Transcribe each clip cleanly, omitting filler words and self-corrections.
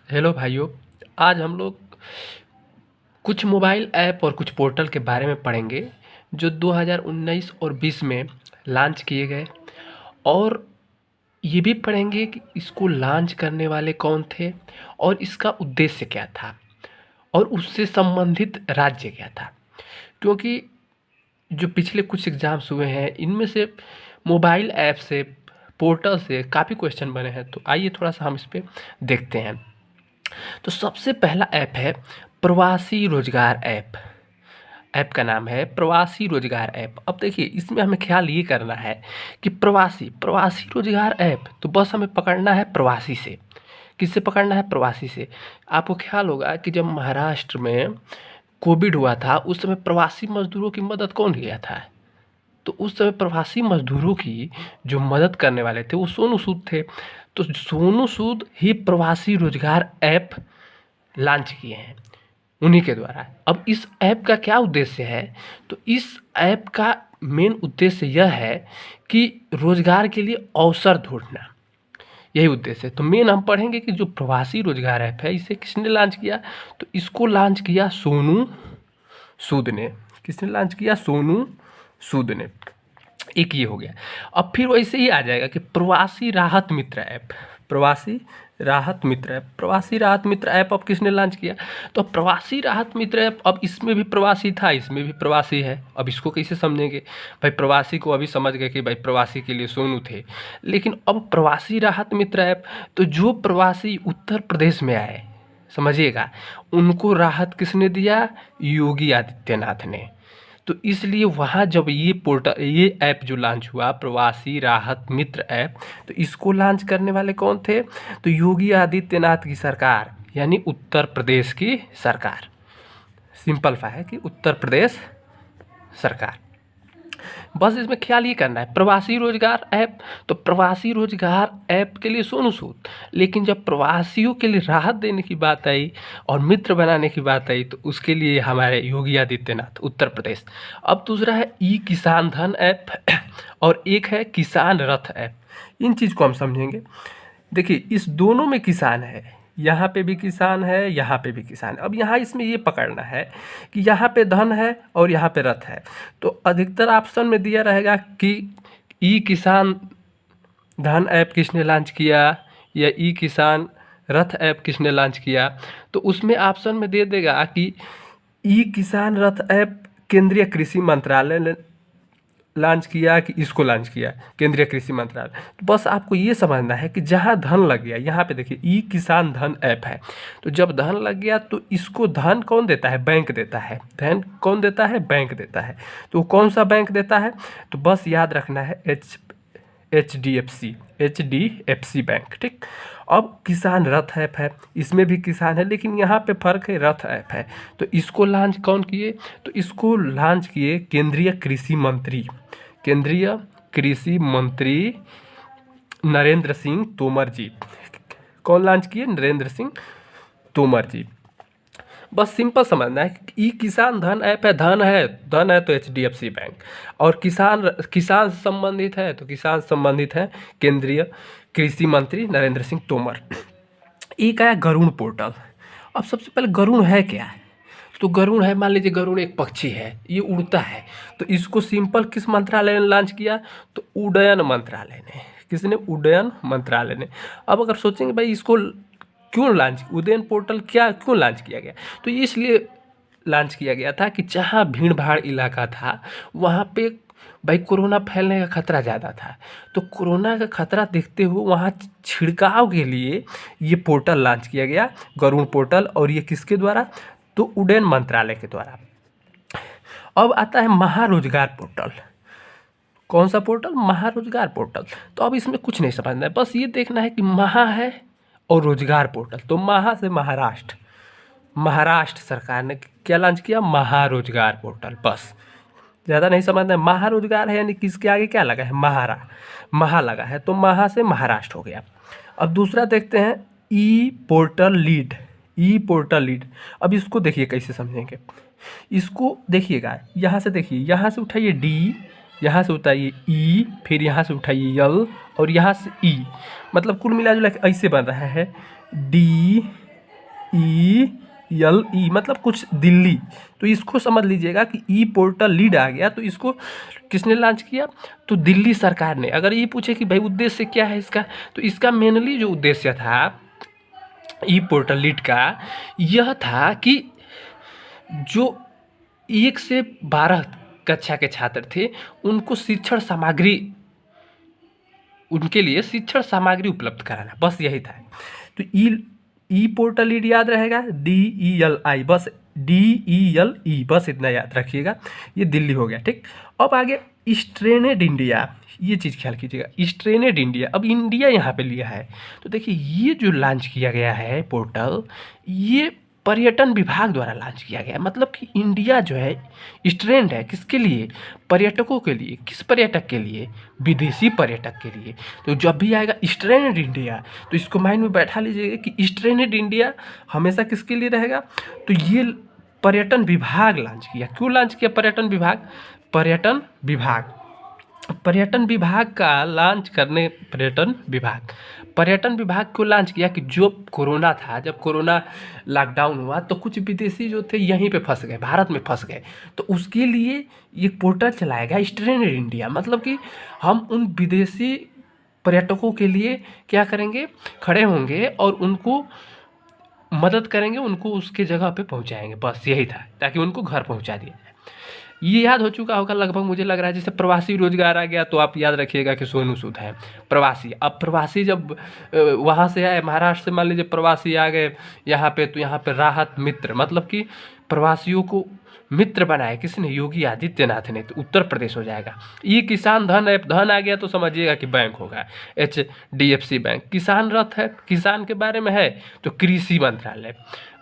Hello भाइयों। आज हम लोग कुछ मोबाइल ऐप और कुछ पोर्टल के बारे में पढ़ेंगे जो 2019 और 20 में लॉन्च किए गए, और ये भी पढ़ेंगे कि इसको लॉन्च करने वाले कौन थे और इसका उद्देश्य क्या था और उससे संबंधित राज्य क्या था। क्योंकि जो पिछले कुछ एग्ज़ाम्स हुए हैं इनमें से मोबाइल ऐप से, पोर्टल से काफ़ी क्वेश्चन बने हैं, तो आइए थोड़ा सा हम इस पे देखते हैं। तो सबसे पहला ऐप है प्रवासी रोजगार ऐप। ऐप का नाम है प्रवासी रोजगार ऐप। अब देखिए, इसमें हमें ख्याल ये करना है कि प्रवासी प्रवासी रोजगार ऐप, तो बस हमें पकड़ना है प्रवासी से। किससे पकड़ना है? प्रवासी से। आपको ख्याल होगा कि जब महाराष्ट्र में कोविड हुआ था उस समय प्रवासी मजदूरों की मदद कौन किया था? तो उस समय प्रवासी मजदूरों की जो मदद करने वाले थे वो सोनू सूद थे। तो सोनू सूद ही प्रवासी रोजगार ऐप लॉन्च किए हैं उन्हीं के द्वारा। अब इस ऐप का क्या उद्देश्य है? तो इस ऐप का मेन उद्देश्य यह है कि रोजगार के लिए अवसर ढूंढना, यही उद्देश्य है। तो मेन हम पढ़ेंगे कि जो प्रवासी रोजगार ऐप है इसे किसने लॉन्च किया? तो इसको लॉन्च किया सोनू सूद ने। किसने लॉन्च किया? सोनू सूद ने। एक ये हो गया। अब फिर वैसे ही आ जाएगा कि प्रवासी राहत मित्र ऐप। प्रवासी राहत मित्र ऐप। प्रवासी राहत मित्र ऐप अब किसने लॉन्च किया? तो प्रवासी राहत मित्र ऐप, अब इसमें भी प्रवासी था, इसमें भी प्रवासी है। अब इसको कैसे समझेंगे भाई? प्रवासी को अभी समझ गए कि भाई प्रवासी के लिए सोनू थे, लेकिन अब प्रवासी राहत मित्र ऐप, तो जो प्रवासी उत्तर प्रदेश में आए, समझिएगा, उनको राहत किसने दिया? योगी आदित्यनाथ ने। तो इसलिए वहाँ जब ये पोर्टल, ये ऐप जो लॉन्च हुआ प्रवासी राहत मित्र ऐप, तो इसको लॉन्च करने वाले कौन थे? तो योगी आदित्यनाथ की सरकार, यानी उत्तर प्रदेश की सरकार। सिंपल सा है कि उत्तर प्रदेश सरकार। बस इसमें ख्याल ये करना है, प्रवासी रोजगार ऐप, तो प्रवासी रोजगार ऐप के लिए सोनू सूद, लेकिन जब प्रवासियों के लिए राहत देने की बात आई और मित्र बनाने की बात आई तो उसके लिए हमारे योगी आदित्यनाथ, उत्तर प्रदेश। अब दूसरा है ई किसान धन ऐप और एक है किसान रथ ऐप। इन चीज़ को हम समझेंगे। देखिए, इस दोनों में किसान है, यहाँ पे भी किसान है, यहाँ पे भी किसान है। अब यहाँ इसमें ये पकड़ना है कि यहाँ पे धन है और यहाँ पे रथ है। तो अधिकतर ऑप्शन में दिया रहेगा कि ई किसान धन ऐप किसने लॉन्च किया या ई किसान रथ ऐप किसने लॉन्च किया। तो उसमें ऑप्शन में दे देगा कि ई किसान रथ ऐप केंद्रीय कृषि मंत्रालय ने लॉन्च किया कि इसको लॉन्च किया केंद्रीय कृषि मंत्रालय। तो बस आपको ये समझना है कि जहाँ धन लग गया, यहाँ पे देखिए ई किसान धन ऐप है, तो जब धन लग गया तो इसको धन कौन देता है? बैंक देता है। धन कौन देता है? बैंक देता है। तो कौन सा बैंक देता है? तो बस याद रखना है H D F C bank. ठीक। अब किसान रथ ऐप है, इसमें भी किसान है, लेकिन यहाँ पे फर्क है, रथ ऐप है। तो इसको लॉन्च कौन किए? तो इसको लॉन्च किए केंद्रीय कृषि मंत्री, केंद्रीय कृषि मंत्री नरेंद्र सिंह तोमर जी। कौन लॉन्च किए? नरेंद्र सिंह तोमर जी। बस सिंपल समझना है कि ई किसान धन ऐप है, धन है तो एचडीएफसी बैंक, और किसान किसान से संबंधित है तो किसान संबंधित है केंद्रीय कृषि मंत्री नरेंद्र सिंह तोमर। एक आया गरुड़ पोर्टल। अब सबसे पहले गरुड़ है क्या है? तो गरुड़ है, मान लीजिए गरुड़ एक पक्षी है, ये उड़ता है, तो इसको सिंपल किस मंत्रालय ने लॉन्च किया? तो उड्डयन मंत्रालय ने। किसने? उड्डयन मंत्रालय ने। अब अगर सोचेंगे भाई इसको क्यों लॉन्च, उड्डयन पोर्टल क्या क्यों लॉन्च किया गया? तो ये इसलिए लॉन्च किया गया था कि जहाँ भीड़ भाड़ इलाका था वहाँ पे भाई कोरोना फैलने का खतरा ज़्यादा था। तो कोरोना का खतरा देखते हुए वहाँ छिड़काव के लिए ये पोर्टल लॉन्च किया गया, गरुड़ पोर्टल। और ये किसके द्वारा? तो उड्डयन मंत्रालय के द्वारा। अब आता है महारोजगार पोर्टल। कौन सा पोर्टल? महारोजगार पोर्टल। तो अब इसमें कुछ नहीं समझना है, बस ये देखना है कि महा है और रोजगार पोर्टल। तो महा से महाराष्ट्र, महाराष्ट्र सरकार ने क्या लॉन्च किया? महारोजगार पोर्टल। बस ज़्यादा नहीं समझना है। महारोजगार है यानी किसके आगे क्या लगा है? महा लगा है, तो महा से महाराष्ट्र हो गया। अब दूसरा देखते हैं ई पोर्टल लीड। ई पोर्टल लीड, अब इसको देखिए कैसे समझेंगे। इसको देखिएगा, यहाँ से देखिए, यहाँ से उठाइए डी, यहाँ से उठाइए ई, फिर यहाँ से उठाइए यल और यहाँ से ई, मतलब कुल मिला जुला के ऐसे बन रहा है डी DELE मतलब कुछ दिल्ली। तो इसको समझ लीजिएगा कि ई पोर्टल लीड आ गया, तो इसको किसने लॉन्च किया? तो दिल्ली सरकार ने। अगर ये पूछे कि भाई उद्देश्य क्या है इसका, तो इसका मेनली जो उद्देश्य था ई पोर्टल लीड का, यह था कि जो 1 से 12 कक्षा के छात्र थे उनको शिक्षण सामग्री, उनके लिए शिक्षण सामग्री उपलब्ध कराना, बस यही था। तो ई पोर्टल लीड याद रहेगा, DELI, बस DELE, बस इतना याद रखिएगा। ये दिल्ली हो गया, ठीक। अब आगे स्ट्रेनेड इंडिया, ये चीज़ ख्याल कीजिएगा, स्ट्रेनेड इंडिया। अब इंडिया यहाँ पे लिया है, तो देखिए ये जो लॉन्च किया गया है पोर्टल, ये पर्यटन विभाग द्वारा लॉन्च किया गया। मतलब कि इंडिया जो है स्ट्रेंड है किसके लिए? पर्यटकों के लिए। किस पर्यटक के लिए? विदेशी पर्यटक के लिए। तो जब भी आएगा स्ट्रेंड इंडिया, तो इसको माइंड में बैठा लीजिएगा कि स्ट्रेंड इंडिया हमेशा किसके लिए रहेगा? तो ये पर्यटन विभाग लॉन्च किया। क्यों लॉन्च किया पर्यटन विभाग? पर्यटन विभाग का लॉन्च करने, पर्यटन विभाग को लॉन्च किया कि जो कोरोना था, जब कोरोना लॉकडाउन हुआ तो कुछ विदेशी जो थे यहीं पे फंस गए, भारत में फंस गए। तो उसके लिए ये पोर्टल चलाया गया स्ट्रेंडेड इंडिया। मतलब कि हम उन विदेशी पर्यटकों के लिए क्या करेंगे? खड़े होंगे और उनको मदद करेंगे, उनको उसके जगह पे पहुंचाएंगे, बस यही था, ताकि उनको घर पहुंचा दिया जाए। ये याद हो चुका होगा लगभग, मुझे लग रहा है। जैसे प्रवासी रोजगार आ गया, तो आप याद रखिएगा कि सोनू सूद है प्रवासी। अब प्रवासी जब वहाँ से आए, महाराष्ट्र से मान लीजिए प्रवासी आ गए यहाँ पे, तो यहाँ पे राहत मित्र, मतलब कि प्रवासियों को मित्र बनाए किसने? योगी आदित्यनाथ ने। तो उत्तर प्रदेश हो जाएगा। ये किसान धन ऐप, धन आ गया तो समझिएगा कि बैंक होगा, HDFC बैंक। किसान रथ है, किसान के बारे में है, तो कृषि मंत्रालय।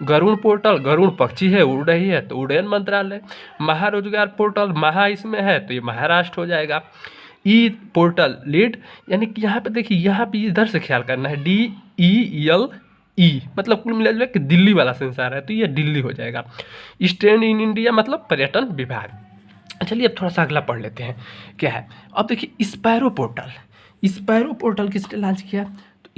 गरुड़ पोर्टल, गरुड़ पक्षी है, उड़ रही है, तो उड्डयन मंत्रालय। महारोजगार पोर्टल, महा इसमें है, तो ये महाराष्ट्र हो जाएगा। ई पोर्टल लीड, यानी कि यहाँ पे देखिए, यहाँ पे इधर से ख्याल करना है, DELE, मतलब कुल मिला जुला कि दिल्ली वाला सेंसर है, तो ये दिल्ली हो जाएगा। स्टैंड इन इंडिया मतलब पर्यटन विभाग। चलिए अब थोड़ा सा अगला पढ़ लेते हैं क्या है। अब देखिए स्पैरो पोर्टल किसने लॉन्च किया? तो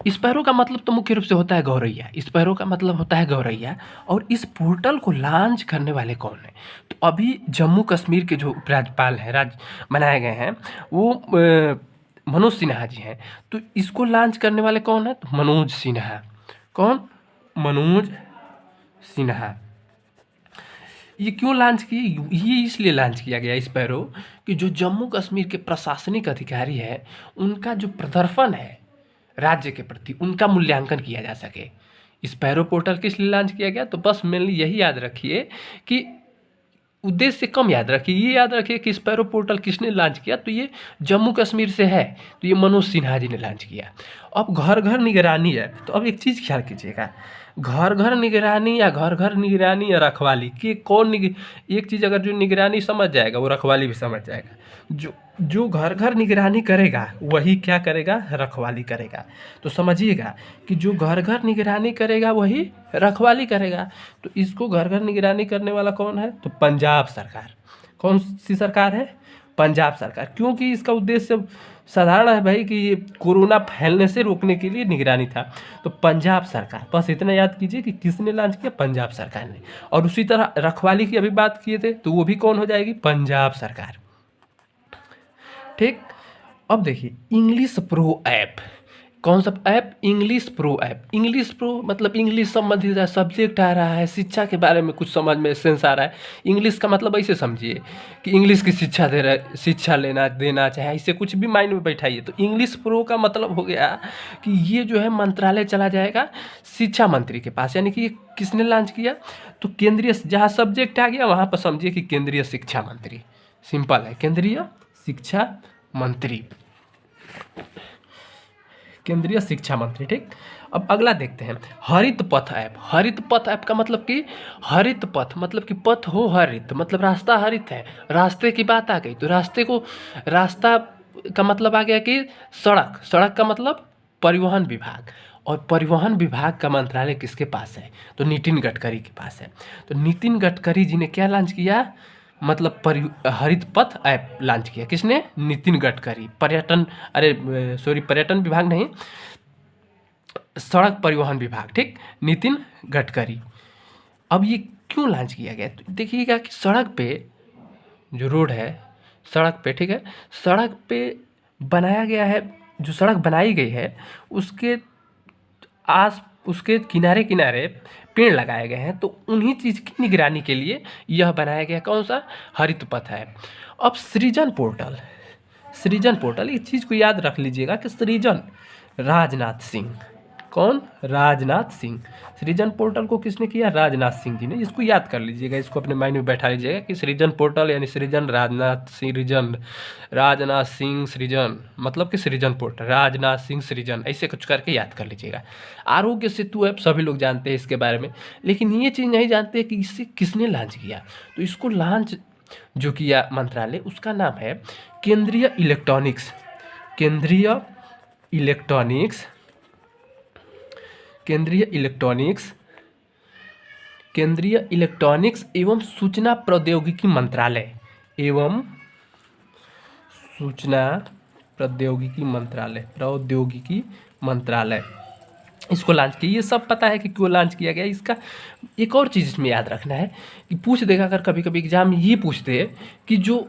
स्पैरो का मतलब तो मुख्य रूप से होता है गौरैया। स्पैरो का मतलब होता है गौरैया। और इस पोर्टल को लॉन्च करने वाले कौन है? तो अभी जम्मू कश्मीर के जो उपराज्यपाल हैं, राज्य बनाए गए हैं, वो मनोज सिन्हा जी हैं। तो इसको लॉन्च करने वाले कौन है? तो मनोज सिन्हा। कौन? मनोज सिन्हा। ये क्यों लॉन्च किए? ये इसलिए लॉन्च किया गया स्पैरो कि जो जम्मू कश्मीर के प्रशासनिक अधिकारी हैं, उनका जो प्रदर्शन है राज्य के प्रति, उनका मूल्यांकन किया जा सके। स्पैरो पोर्टल किस लिए लॉन्च किया गया? तो बस मेनली यही याद रखिए कि उद्देश्य कम याद रखिए, ये याद रखिए कि स्पैरो पोर्टल किसने लॉन्च किया? तो ये जम्मू कश्मीर से है, तो ये मनोज सिन्हा जी ने लॉन्च किया। अब घर घर निगरानी है, तो अब एक चीज़ ख्याल कीजिएगा, घर घर निगरानी या रखवाली की एक चीज़ अगर जो निगरानी समझ जाएगा वो रखवाली भी समझ जाएगा। जो घर घर निगरानी करेगा वही क्या करेगा? रखवाली करेगा। तो समझिएगा कि जो घर घर निगरानी करेगा वही रखवाली करेगा। तो इसको घर घर निगरानी करने वाला कौन है? तो पंजाब सरकार। कौन सी सरकार है? पंजाब सरकार। क्योंकि इसका उद्देश्य साधारण है भाई, कि ये कोरोना फैलने से रोकने के लिए निगरानी था। तो पंजाब सरकार, बस इतना याद कीजिए कि किसने लॉन्च किया? पंजाब सरकार ने। और उसी तरह रखवाली की अभी बात किए थे, तो वो भी कौन हो जाएगी? पंजाब सरकार। ठीक। अब देखिए इंग्लिश प्रो ऐप। कौन सा app? English pro app. English pro मतलब इंग्लिश संबंधित सब्जेक्ट आ रहा है, शिक्षा के बारे में कुछ समझ में सेंस आ रहा है। इंग्लिश का मतलब ऐसे समझिए कि इंग्लिश की शिक्षा दे रहा है, शिक्षा लेना देना, चाहे इससे कुछ भी माइंड में बैठाइए। तो इंग्लिश प्रो का मतलब हो गया कि ये जो है मंत्रालय चला जाएगा शिक्षा मंत्री के पास। यानी कि ये किसने लॉन्च किया? तो केंद्रीय, जहाँ सब्जेक्ट आ गया वहाँ पर समझिए कि केंद्रीय शिक्षा मंत्री। सिंपल है, केंद्रीय शिक्षा मंत्री, केंद्रीय शिक्षा मंत्री। ठीक। अब अगला देखते हैं हरित पथ ऐप। हरित पथ ऐप का मतलब कि हरित पथ मतलब कि पथ हो हरित, मतलब रास्ता हरित है, रास्ते की बात आ गई। तो रास्ता का मतलब आ गया कि सड़क। सड़क का मतलब परिवहन विभाग। और परिवहन विभाग का मंत्रालय किसके पास है? तो नितिन गडकरी के पास है। तो नितिन गडकरी जी ने क्या लॉन्च किया? मतलब हरित पथ ऐप लॉन्च किया। किसने? नितिन गडकरी। पर्यटन विभाग नहीं, सड़क परिवहन विभाग, ठीक, नितिन गडकरी। अब ये क्यों लॉन्च किया गया, तो देखिएगा कि सड़क पे जो रोड है, सड़क पे, ठीक है, सड़क पे बनाया गया है, जो सड़क बनाई गई है उसके किनारे किनारे पेड़ लगाए गए हैं, तो उन्हीं चीज़ की निगरानी के लिए यह बनाया गया कौन सा, हरित पथ है। अब सृजन पोर्टल इस चीज़ को याद रख लीजिएगा कि सृजन राजनाथ सिंह, कौन, राजनाथ सिंह। सृजन पोर्टल को किसने किया, राजनाथ सिंह जी ने। इसको याद कर लीजिएगा, इसको अपने माइंड में बैठा लीजिएगा कि सृजन पोर्टल यानी सृजन राजनाथ सिंह सृजन, मतलब कि सृजन पोर्टल राजनाथ सिंह सृजन, ऐसे कुछ करके याद कर लीजिएगा। आरोग्य सेतु ऐप सभी लोग जानते हैं इसके बारे में, लेकिन ये चीज़ नहीं जानते कि इसे किसने लॉन्च किया। तो इसको लॉन्च जो किया मंत्रालय, उसका नाम है केंद्रीय इलेक्ट्रॉनिक्स एवं सूचना प्रौद्योगिकी मंत्रालय इसको लॉन्च किया। ये सब पता है कि क्यों लॉन्च किया गया। इसका एक और चीज़ इसमें याद रखना है कि पूछ देगा, अगर कभी कभी एग्जाम में ये पूछते हैं कि जो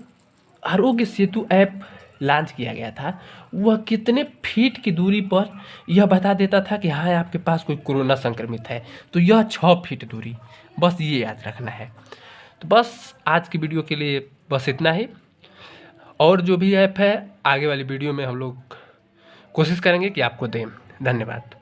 आरोग्य सेतु ऐप लॉन्च किया गया था वह कितने फीट की दूरी पर यह बता देता था कि हाँ आपके पास कोई कोरोना संक्रमित है, तो यह 6 फीट दूरी, बस ये याद रखना है। तो बस आज की वीडियो के लिए बस इतना ही, और जो भी ऐप है आगे वाली वीडियो में हम लोग कोशिश करेंगे कि आपको दें। धन्यवाद।